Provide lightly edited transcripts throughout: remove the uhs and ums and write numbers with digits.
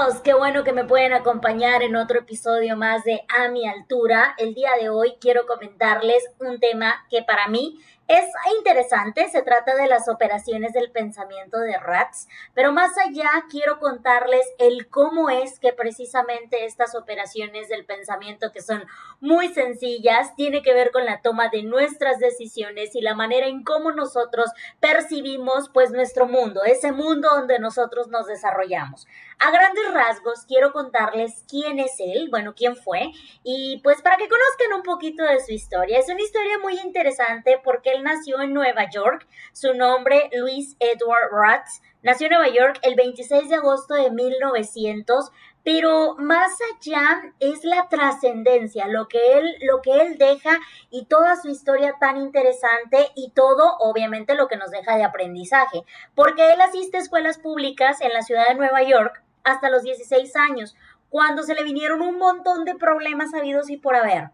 Amigos, qué bueno que me pueden acompañar en otro episodio más de A mi altura. El día de hoy quiero comentarles un tema que para mí es interesante. Se trata de las operaciones del pensamiento de Ratz, pero más allá quiero contarles el cómo es que precisamente estas operaciones del pensamiento, que son muy sencillas, tiene que ver con la toma de nuestras decisiones y la manera en cómo nosotros percibimos pues nuestro mundo, ese mundo donde nosotros nos desarrollamos. A grandes rasgos quiero contarles quién es él, bueno, quién fue, y pues para que conozcan un poquito de su historia. Es una historia muy interesante porque él nació en Nueva York, su nombre Louis Edward Ratz, nació en Nueva York el 26 de agosto de 1900, pero más allá es la trascendencia, lo que él deja y toda su historia tan interesante y todo obviamente lo que nos deja de aprendizaje, porque él asiste a escuelas públicas en la ciudad de Nueva York hasta los 16 años, cuando se le vinieron un montón de problemas habidos y por haber.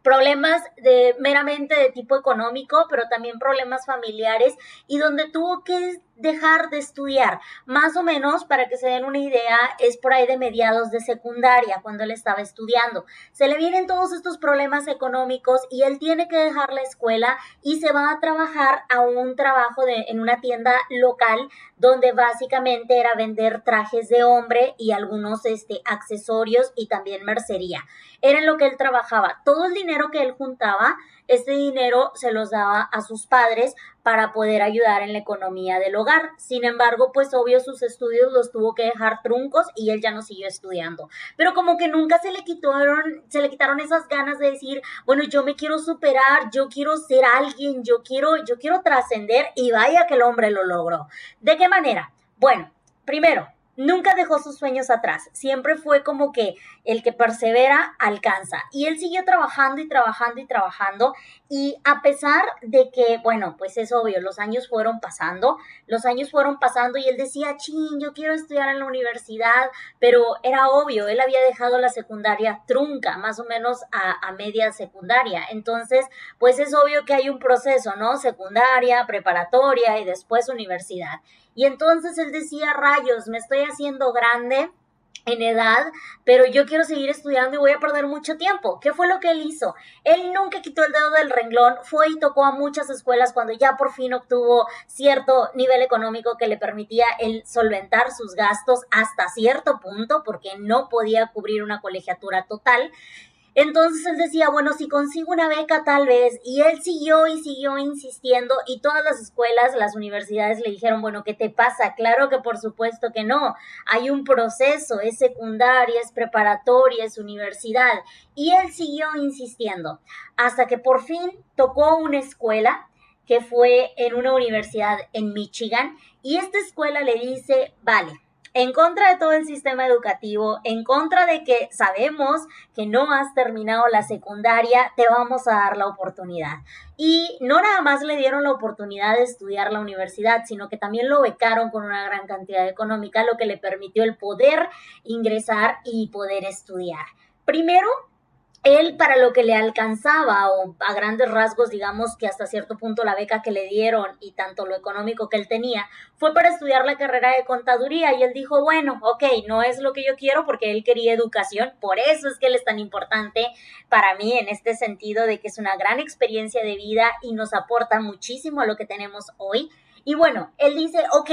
Problemas meramente de tipo económico, pero también problemas familiares y donde tuvo que dejar de estudiar. Más o menos, para que se den una idea, es por ahí de mediados de secundaria, cuando él estaba estudiando. Se le vienen todos estos problemas económicos y él tiene que dejar la escuela y se va a trabajar a un trabajo en una tienda local, donde básicamente era vender trajes de hombre y algunos accesorios y también mercería. Era en lo que él trabajaba. Todo el dinero que él juntaba, este dinero se los daba a sus padres para poder ayudar en la economía del hogar. Sin embargo, pues obvio sus estudios los tuvo que dejar truncos y él ya no siguió estudiando. Pero como que nunca se le quitaron esas ganas de decir, bueno, yo me quiero superar, yo quiero ser alguien, yo quiero trascender, y vaya que el hombre lo logró. ¿De qué manera? Bueno, primero, nunca dejó sus sueños atrás. Siempre fue como que el que persevera alcanza. Y él siguió trabajando y trabajando y trabajando. Y a pesar de que, bueno, pues es obvio, los años fueron pasando y él decía, chin, yo quiero estudiar en la universidad, pero era obvio, él había dejado la secundaria trunca, más o menos a media secundaria. Entonces, pues es obvio que hay un proceso, ¿no? Secundaria, preparatoria y después universidad. Y entonces él decía, rayos, me estoy haciendo grande en edad, pero yo quiero seguir estudiando y voy a perder mucho tiempo. ¿Qué fue lo que él hizo? Él nunca quitó el dedo del renglón, fue y tocó a muchas escuelas cuando ya por fin obtuvo cierto nivel económico que le permitía el solventar sus gastos hasta cierto punto, porque no podía cubrir una colegiatura total. Entonces él decía, bueno, si consigo una beca tal vez, y él siguió y siguió insistiendo, y todas las escuelas, las universidades le dijeron, bueno, ¿qué te pasa? Claro que por supuesto que no, hay un proceso, es secundaria, es preparatoria, es universidad, y él siguió insistiendo, hasta que por fin tocó una escuela que fue en una universidad en Michigan, y esta escuela le dice, vale, en contra de todo el sistema educativo, en contra de que sabemos que no has terminado la secundaria, te vamos a dar la oportunidad. Y no nada más le dieron la oportunidad de estudiar la universidad, sino que también lo becaron con una gran cantidad económica, lo que le permitió el poder ingresar y poder estudiar. Primero, él, para lo que le alcanzaba, o a grandes rasgos, digamos que hasta cierto punto la beca que le dieron y tanto lo económico que él tenía, fue para estudiar la carrera de contaduría. Y él dijo, bueno, ok, no es lo que yo quiero, porque él quería educación. Por eso es que él es tan importante para mí, en este sentido de que es una gran experiencia de vida y nos aporta muchísimo a lo que tenemos hoy. Y bueno, él dice, ok,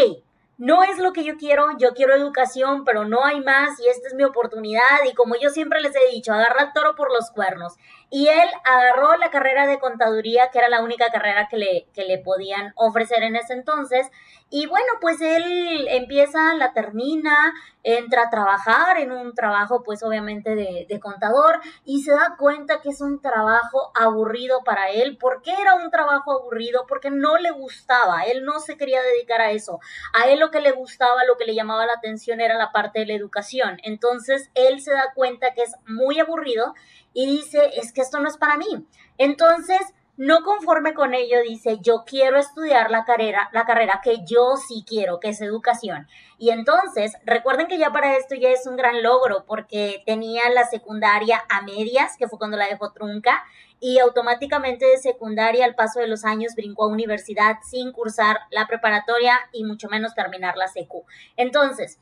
no es lo que yo quiero educación, pero no hay más y esta es mi oportunidad. Y como yo siempre les he dicho, agarra el toro por los cuernos. Y él agarró la carrera de contaduría, que era la única carrera que le podían ofrecer en ese entonces. Y bueno, pues él empieza, la termina, entra a trabajar en un trabajo pues obviamente de contador, y se da cuenta que es un trabajo aburrido para él. ¿Por qué era un trabajo aburrido? Porque no le gustaba, él no se quería dedicar a eso. A él lo que le gustaba, lo que le llamaba la atención era la parte de la educación. Entonces él se da cuenta que es muy aburrido y dice, es que esto no es para mí. Entonces, no conforme con ello, dice, yo quiero estudiar la carrera que yo sí quiero, que es educación. Y entonces, recuerden que ya para esto ya es un gran logro, porque tenía la secundaria a medias, que fue cuando la dejó trunca, y automáticamente de secundaria, al paso de los años, brincó a universidad sin cursar la preparatoria y mucho menos terminar la secu. Entonces,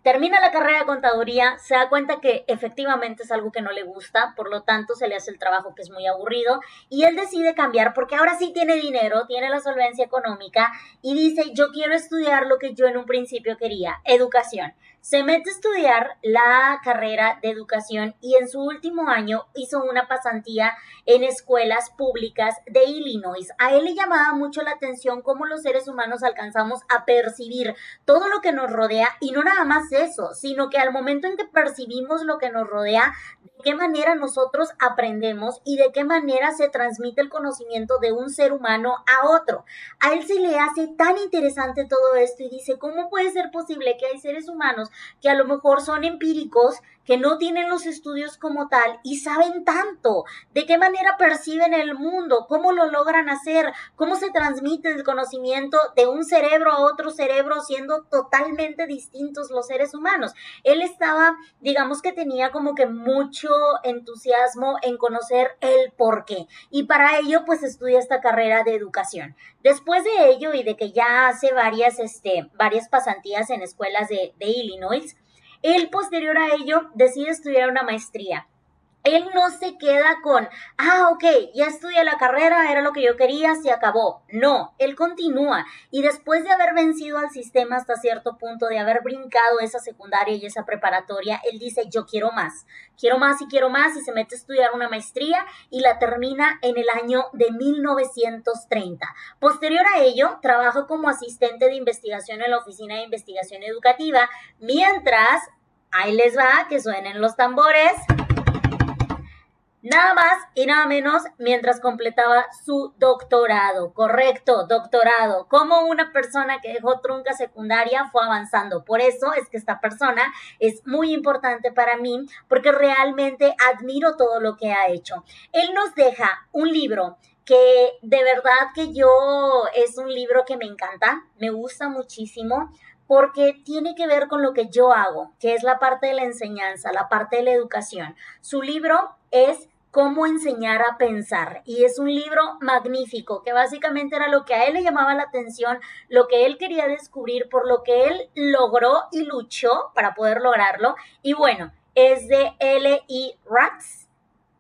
termina la carrera de contaduría, se da cuenta que efectivamente es algo que no le gusta, por lo tanto se le hace el trabajo que es muy aburrido y él decide cambiar porque ahora sí tiene dinero, tiene la solvencia económica y dice, yo quiero estudiar lo que yo en un principio quería, educación. Se mete a estudiar la carrera de educación y en su último año hizo una pasantía en escuelas públicas de Illinois. A él le llamaba mucho la atención cómo los seres humanos alcanzamos a percibir todo lo que nos rodea y no nada más eso, sino que al momento en que percibimos lo que nos rodea, de qué manera nosotros aprendemos y de qué manera se transmite el conocimiento de un ser humano a otro. A él se le hace tan interesante todo esto y dice, ¿cómo puede ser posible que hay seres humanos que a lo mejor son empíricos, que no tienen los estudios como tal y saben tanto? ¿De qué manera perciben el mundo? ¿Cómo lo logran hacer? ¿Cómo se transmite el conocimiento de un cerebro a otro cerebro siendo totalmente distintos los seres humanos? Él estaba, digamos que tenía como que mucho entusiasmo en conocer el por qué y para ello pues estudia esta carrera de educación. Después de ello y de que ya hace varias pasantías en escuelas de Illinois, él posterior a ello decide estudiar una maestría. Él no se queda con, ok, ya estudié la carrera, era lo que yo quería, se acabó. No, él continúa y después de haber vencido al sistema hasta cierto punto, de haber brincado esa secundaria y esa preparatoria, él dice, yo quiero más y se mete a estudiar una maestría y la termina en el año de 1930. Posterior a ello, trabaja como asistente de investigación en la Oficina de Investigación Educativa, mientras, ahí les va, que suenen los tambores, nada más y nada menos mientras completaba su doctorado. Correcto, doctorado. Como una persona que dejó trunca secundaria fue avanzando. Por eso es que esta persona es muy importante para mí porque realmente admiro todo lo que ha hecho. Él nos deja un libro que de verdad que es un libro que me encanta, me gusta muchísimo porque tiene que ver con lo que yo hago, que es la parte de la enseñanza, la parte de la educación. Su libro es Cómo enseñar a pensar y es un libro magnífico que básicamente era lo que a él le llamaba la atención, lo que él quería descubrir, por lo que él logró y luchó para poder lograrlo. Y bueno, es de L.E. Ratz,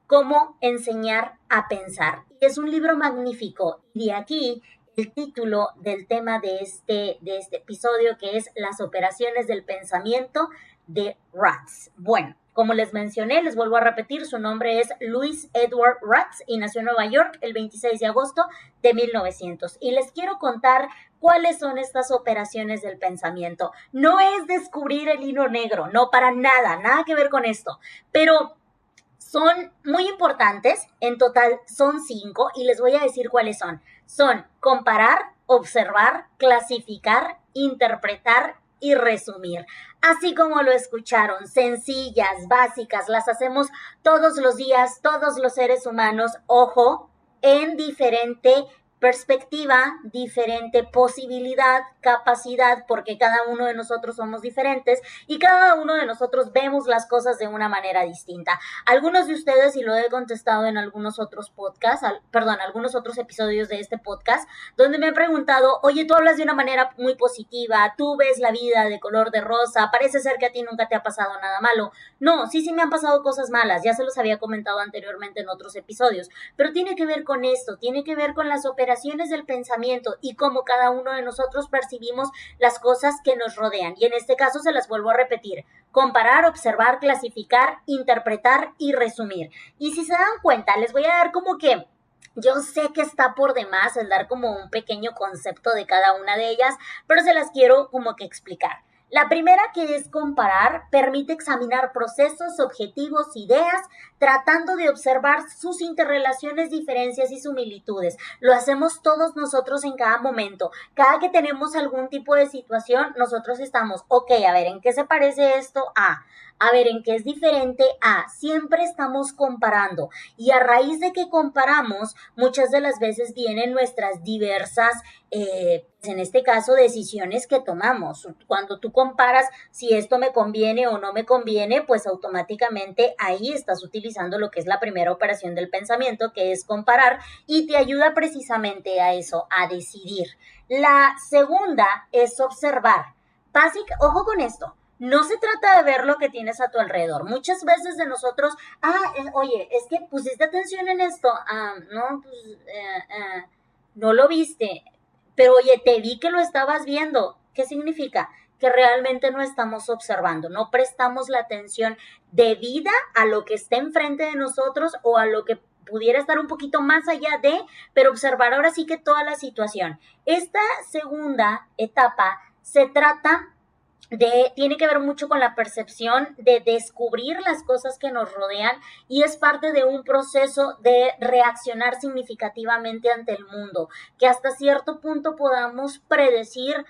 Cómo enseñar a pensar. Y es un libro magnífico y de aquí el título del tema de este episodio, que es Las operaciones del pensamiento de Ratz. Bueno, como les mencioné, les vuelvo a repetir, su nombre es Louis Edward Ratz y nació en Nueva York el 26 de agosto de 1900. Y les quiero contar cuáles son estas operaciones del pensamiento. No es descubrir el hilo negro, no, para nada, nada que ver con esto, pero son muy importantes, en total son 5 y les voy a decir cuáles son. Son comparar, observar, clasificar, interpretar y resumir. Así como lo escucharon, sencillas, básicas, las hacemos todos los días, todos los seres humanos, ojo, en diferente perspectiva, diferente posibilidad, capacidad, porque cada uno de nosotros somos diferentes y cada uno de nosotros vemos las cosas de una manera distinta. Algunos de ustedes, y lo he contestado en algunos otros podcasts, algunos otros episodios de este podcast, donde me han preguntado, oye, tú hablas de una manera muy positiva, tú ves la vida de color de rosa, parece ser que a ti nunca te ha pasado nada malo. No, sí me han pasado cosas malas, ya se los había comentado anteriormente en otros episodios, pero tiene que ver con esto, tiene que ver con las operaciones del pensamiento y cómo cada uno de nosotros percibimos las cosas que nos rodean. Y en este caso se las vuelvo a repetir: comparar, observar, clasificar, interpretar y resumir. Y si se dan cuenta, les voy a dar como que yo sé que está por demás el dar como un pequeño concepto de cada una de ellas, pero se las quiero como que explicar. La primera, que es comparar, permite examinar procesos, objetivos, ideas, tratando de observar sus interrelaciones, diferencias y similitudes. Lo hacemos todos nosotros en cada momento. Cada que tenemos algún tipo de situación, nosotros estamos, ok, a ver, ¿en qué se parece esto a ver, ¿en qué es diferente a? Siempre estamos comparando y a raíz de que comparamos, muchas de las veces vienen nuestras diversas, en este caso, decisiones que tomamos. Cuando tú comparas si esto me conviene o no me conviene, pues automáticamente ahí estás utilizando lo que es la primera operación del pensamiento, que es comparar, y te ayuda precisamente a eso, a decidir. La segunda es observar. Ojo con esto. No se trata de ver lo que tienes a tu alrededor. Muchas veces de nosotros, oye, es que pusiste atención en esto. No, pues no lo viste. Pero oye, te vi que lo estabas viendo. ¿Qué significa? Que realmente no estamos observando, no prestamos la atención debida a lo que está enfrente de nosotros o a lo que pudiera estar un poquito más allá de, pero observar ahora sí que toda la situación. Esta segunda etapa se trata tiene que ver mucho con la percepción de descubrir las cosas que nos rodean y es parte de un proceso de reaccionar significativamente ante el mundo, que hasta cierto punto podamos predecir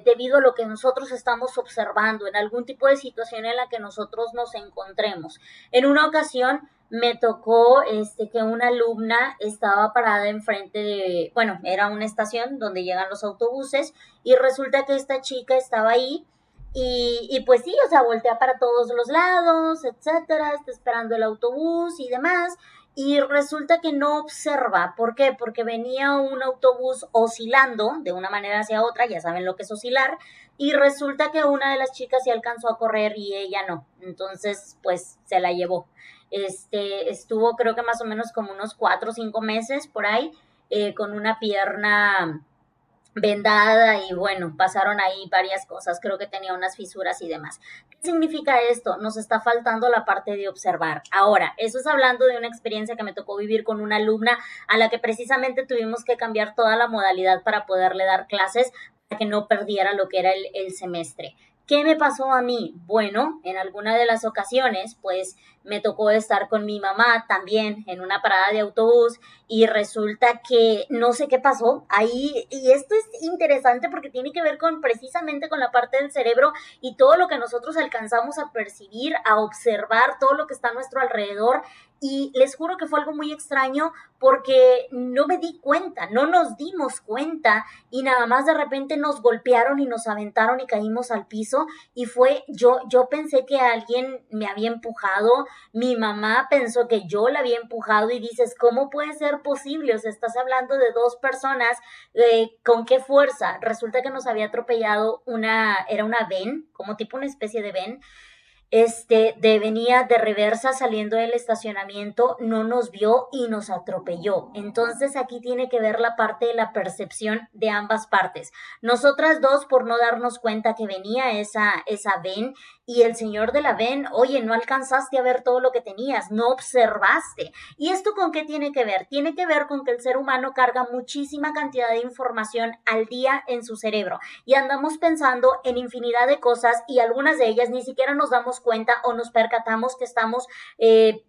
debido a lo que nosotros estamos observando en algún tipo de situación en la que nosotros nos encontremos. En una ocasión me tocó que una alumna estaba parada enfrente de, bueno, era una estación donde llegan los autobuses y resulta que esta chica estaba ahí y pues sí, o sea, voltea para todos los lados, etcétera, está esperando el autobús y demás. Y resulta que no observa. ¿Por qué? Porque venía un autobús oscilando de una manera hacia otra, ya saben lo que es oscilar, y resulta que una de las chicas sí alcanzó a correr y ella no. Entonces, pues se la llevó. Estuvo creo que más o menos como unos 4 o 5 meses por ahí, con una pierna vendada y bueno, pasaron ahí varias cosas, creo que tenía unas fisuras y demás. ¿Qué significa esto? Nos está faltando la parte de observar. Ahora, eso es hablando de una experiencia que me tocó vivir con una alumna a la que precisamente tuvimos que cambiar toda la modalidad para poderle dar clases para que no perdiera lo que era el semestre. ¿Qué me pasó a mí? Bueno, en alguna de las ocasiones, pues me tocó estar con mi mamá también en una parada de autobús y resulta que no sé qué pasó ahí y esto es interesante porque tiene que ver con precisamente con la parte del cerebro y todo lo que nosotros alcanzamos a percibir, a observar, todo lo que está a nuestro alrededor y les juro que fue algo muy extraño porque no me di cuenta, no nos dimos cuenta y nada más de repente nos golpearon y nos aventaron y caímos al piso y yo pensé que alguien me había empujado, mi mamá pensó que yo la había empujado y dices, ¿cómo puede ser posible? O sea, estás hablando de dos personas, ¿con qué fuerza? Resulta que nos había atropellado era una ven, como tipo una especie de ven, venía de reversa saliendo del estacionamiento, no nos vio y nos atropelló. Entonces aquí tiene que ver la parte de la percepción de ambas partes. Nosotras dos por no darnos cuenta que venía esa ven y el señor de la ven, oye, no alcanzaste a ver todo lo que tenías, no observaste. ¿Y esto con qué tiene que ver? Tiene que ver con que el ser humano carga muchísima cantidad de información al día en su cerebro y andamos pensando en infinidad de cosas y algunas de ellas ni siquiera nos damos cuenta o nos percatamos que estamos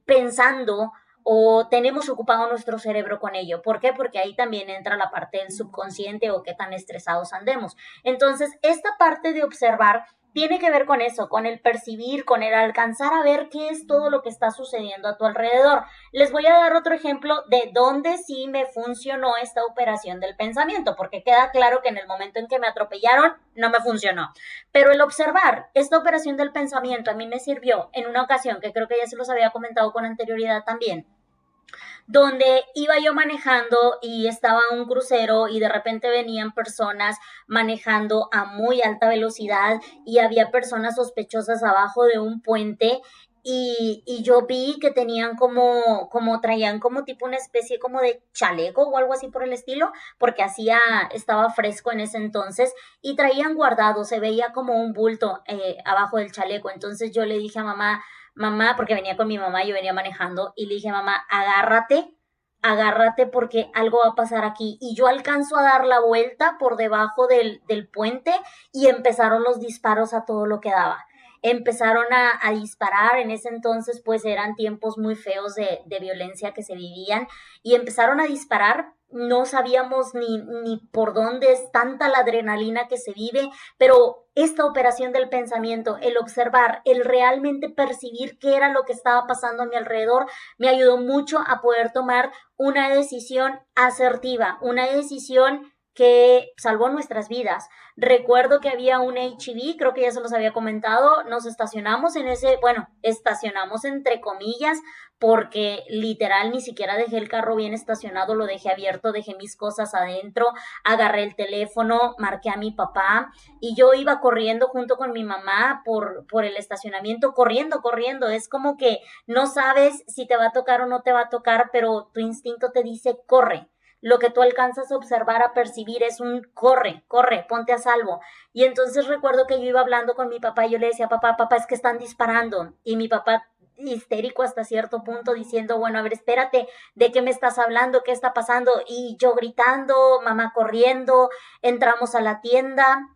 pensando o tenemos ocupado nuestro cerebro con ello. ¿Por qué? Porque ahí también entra la parte del subconsciente o qué tan estresados andemos. Entonces, esta parte de observar tiene que ver con eso, con el percibir, con el alcanzar a ver qué es todo lo que está sucediendo a tu alrededor. Les voy a dar otro ejemplo de dónde sí me funcionó esta operación del pensamiento, porque queda claro que en el momento en que me atropellaron no me funcionó. Pero el observar esta operación del pensamiento a mí me sirvió en una ocasión que creo que ya se los había comentado con anterioridad también, donde iba yo manejando y estaba un crucero y de repente venían personas manejando a muy alta velocidad y había personas sospechosas abajo de un puente y yo vi que tenían traían como tipo una especie como de chaleco o algo así por el estilo, porque estaba fresco en ese entonces y traían guardado, se veía como un bulto abajo del chaleco. Entonces yo le dije a mamá, porque venía con mi mamá, yo venía manejando, y le dije, mamá, agárrate porque algo va a pasar aquí. Y yo alcanzo a dar la vuelta por debajo del puente y empezaron los disparos a todo lo que daba. Empezaron a disparar, en ese entonces pues eran tiempos muy feos de violencia que se vivían y empezaron a disparar, no sabíamos ni por dónde es tanta la adrenalina que se vive, pero esta operación del pensamiento, el observar, el realmente percibir qué era lo que estaba pasando a mi alrededor, me ayudó mucho a poder tomar una decisión asertiva, una decisión que salvó nuestras vidas. Recuerdo que había un H-E-B, creo que ya se los había comentado, nos estacionamos en ese, bueno, estacionamos entre comillas, porque literal ni siquiera dejé el carro bien estacionado, lo dejé abierto, dejé mis cosas adentro, agarré el teléfono, marqué a mi papá y yo iba corriendo junto con mi mamá por el estacionamiento, corriendo. Es como que no sabes si te va a tocar o no te va a tocar, pero tu instinto te dice corre. Lo que tú alcanzas a observar, a percibir es un corre, ponte a salvo. Y entonces recuerdo que yo iba hablando con mi papá y yo le decía, papá, es que están disparando. Y mi papá histérico hasta cierto punto diciendo, bueno, a ver, espérate, ¿de qué me estás hablando? ¿Qué está pasando? Y yo gritando, mamá corriendo, entramos a la tienda,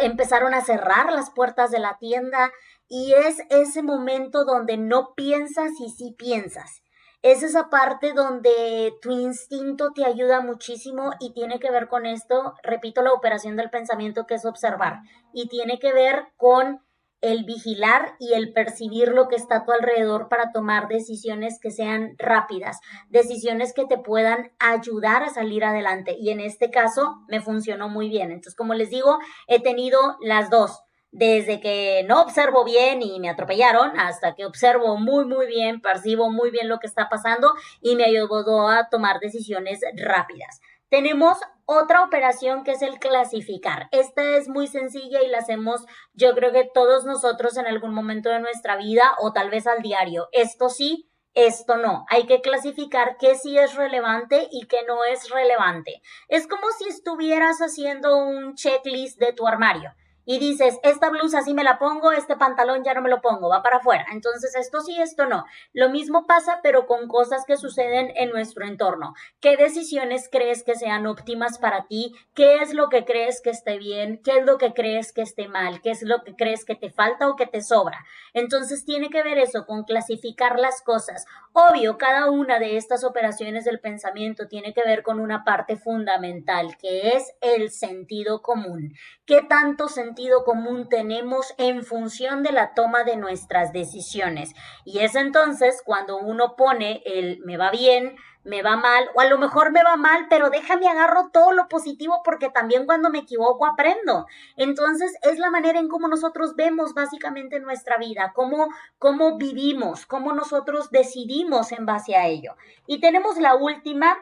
empezaron a cerrar las puertas de la tienda y es ese momento donde no piensas y sí piensas. Es esa parte donde tu instinto te ayuda muchísimo y tiene que ver con esto, repito, la operación del pensamiento que es observar y tiene que ver con el vigilar y el percibir lo que está a tu alrededor para tomar decisiones que sean rápidas, decisiones que te puedan ayudar a salir adelante. Y en este caso me funcionó muy bien. Entonces, como les digo, he tenido las dos. Desde que no observo bien y me atropellaron, hasta que observo muy bien, percibo muy bien lo que está pasando y me ayudó a tomar decisiones rápidas. Tenemos otra operación que es el clasificar. Esta es muy sencilla y la hacemos yo creo que todos nosotros en algún momento de nuestra vida o tal vez al diario. Esto sí, esto no. Hay que clasificar qué sí es relevante y qué no es relevante. Es como si estuvieras haciendo un checklist de tu armario y dices, esta blusa sí me la pongo, este pantalón ya no me lo pongo, va para afuera. Entonces, esto sí, esto no. Lo mismo pasa, pero con cosas que suceden en nuestro entorno. ¿Qué decisiones crees que sean óptimas para ti? ¿Qué es lo que crees que esté bien? ¿Qué es lo que crees que esté mal? ¿Qué es lo que crees que te falta o que te sobra? Entonces, tiene que ver eso con clasificar las cosas. Obvio, cada una de estas operaciones del pensamiento tiene que ver con una parte fundamental, que es el sentido común. ¿Qué tanto sentido común tenemos en función de la toma de nuestras decisiones? Y es entonces cuando uno pone el me va bien, me va mal, o a lo mejor me va mal, pero déjame agarro todo lo positivo porque también cuando me equivoco aprendo. Entonces es la manera en cómo nosotros vemos básicamente nuestra vida, cómo vivimos, cómo nosotros decidimos en base a ello. Y tenemos la última,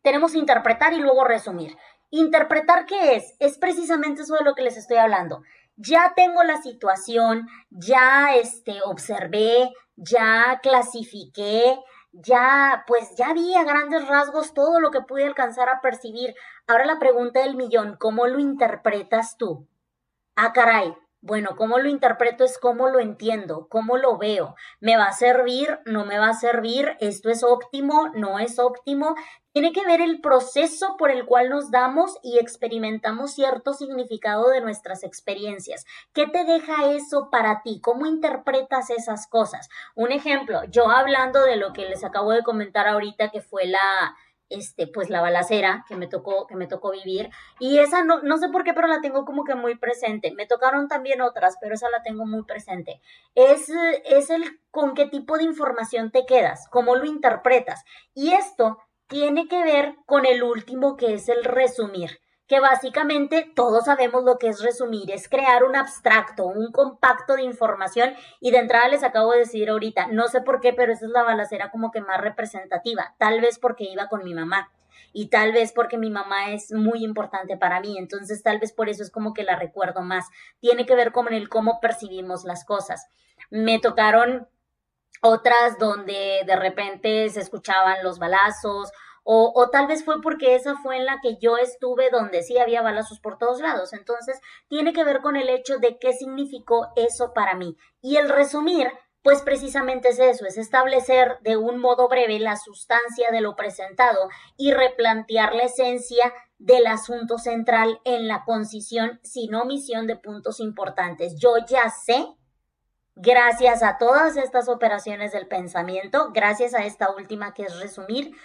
tenemos interpretar y luego resumir. Interpretar, ¿qué es? Es precisamente eso de lo que les estoy hablando. Ya tengo la situación, ya observé, ya clasifiqué, ya vi a grandes rasgos todo lo que pude alcanzar a percibir. Ahora la pregunta del millón, ¿cómo lo interpretas tú? Ah, caray. Bueno, ¿cómo lo interpreto? Es cómo lo entiendo, cómo lo veo. ¿Me va a servir? ¿No me va a servir? ¿Esto es óptimo? ¿No es óptimo? Tiene que ver el proceso por el cual nos damos y experimentamos cierto significado de nuestras experiencias. ¿Qué te deja eso para ti? ¿Cómo interpretas esas cosas? Un ejemplo, yo hablando de lo que les acabo de comentar ahorita, que fue pues la balacera que me tocó vivir. Y esa no sé por qué, pero la tengo como que muy presente. Me tocaron también otras, pero esa la tengo muy presente. Es el con qué tipo de información te quedas, cómo lo interpretas. Y esto tiene que ver con el último, que es el resumir, que básicamente todos sabemos lo que es resumir, es crear un abstracto, un compacto de información. Y de entrada les acabo de decir ahorita, no sé por qué, pero esa es la balacera como que más representativa, tal vez porque iba con mi mamá y tal vez porque mi mamá es muy importante para mí, entonces tal vez por eso es como que la recuerdo más. Tiene que ver con el cómo percibimos las cosas. Me tocaron otras donde de repente se escuchaban los balazos, o tal vez fue porque esa fue en la que yo estuve donde sí había balazos por todos lados. Entonces, tiene que ver con el hecho de qué significó eso para mí. Y el resumir, pues precisamente es eso, es establecer de un modo breve la sustancia de lo presentado y replantear la esencia del asunto central en la concisión sin omisión de puntos importantes. Yo ya sé, gracias a todas estas operaciones del pensamiento, gracias a esta última que es resumir,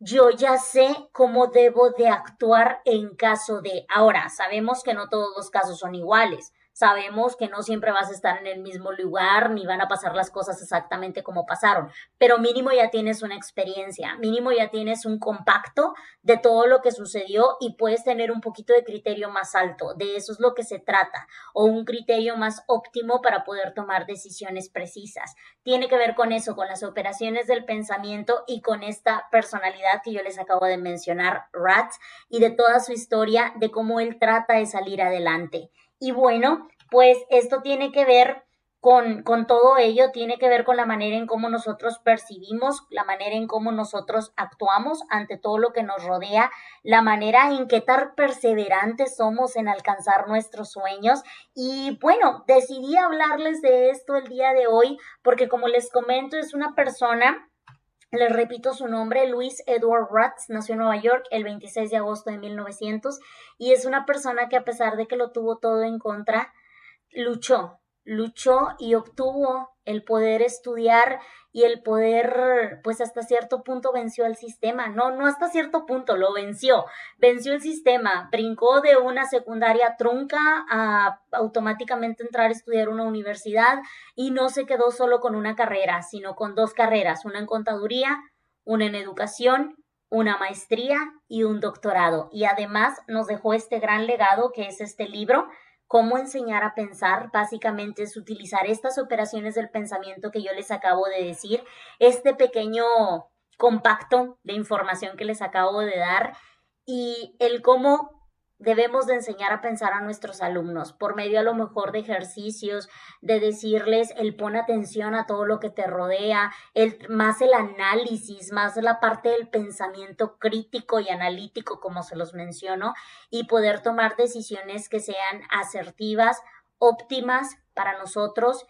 yo ya sé cómo debo de actuar en caso de. Ahora, sabemos que no todos los casos son iguales. Sabemos que no siempre vas a estar en el mismo lugar ni van a pasar las cosas exactamente como pasaron, pero mínimo ya tienes una experiencia, mínimo ya tienes un compacto de todo lo que sucedió y puedes tener un poquito de criterio más alto. De eso es lo que se trata, o un criterio más óptimo para poder tomar decisiones precisas. Tiene que ver con eso, con las operaciones del pensamiento y con esta personalidad que yo les acabo de mencionar, Rat, y de toda su historia, de cómo él trata de salir adelante. Y bueno, pues esto tiene que ver con todo ello, tiene que ver con la manera en cómo nosotros percibimos, la manera en cómo nosotros actuamos ante todo lo que nos rodea, la manera en qué tan perseverantes somos en alcanzar nuestros sueños. Y bueno, decidí hablarles de esto el día de hoy porque como les comento, es una persona. Les repito su nombre, Louis Edward Ratz, nació en Nueva York el 26 de agosto de 1900 y es una persona que a pesar de que lo tuvo todo en contra, luchó y obtuvo el poder estudiar y el poder, pues hasta cierto punto venció al sistema, no hasta cierto punto, lo venció el sistema, brincó de una secundaria trunca a automáticamente entrar a estudiar una universidad y no se quedó solo con una carrera, sino con dos carreras, una en contaduría, una en educación, una maestría y un doctorado. Y además nos dejó este gran legado que es este libro, Cómo enseñar a pensar. Básicamente es utilizar estas operaciones del pensamiento que yo les acabo de decir, este pequeño compacto de información que les acabo de dar y el cómo debemos de enseñar a pensar a nuestros alumnos por medio a lo mejor de ejercicios, de decirles el pon atención a todo lo que te rodea, más el análisis, más la parte del pensamiento crítico y analítico como se los menciono y poder tomar decisiones que sean asertivas, óptimas para nosotros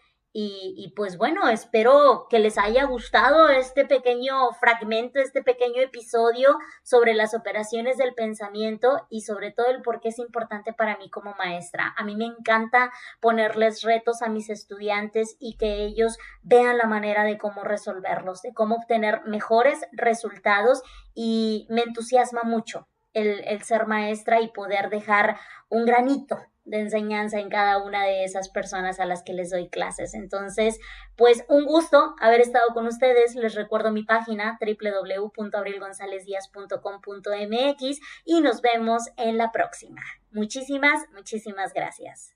pues bueno, espero que les haya gustado este pequeño fragmento, este pequeño episodio sobre las operaciones del pensamiento y sobre todo el por qué es importante para mí como maestra. A mí me encanta ponerles retos a mis estudiantes y que ellos vean la manera de cómo resolverlos, de cómo obtener mejores resultados y me entusiasma mucho el ser maestra y poder dejar un granito de enseñanza en cada una de esas personas a las que les doy clases. Entonces, pues un gusto haber estado con ustedes. Les recuerdo mi página www.abrilgonzalezdiaz.com.mx y nos vemos en la próxima. Muchísimas gracias.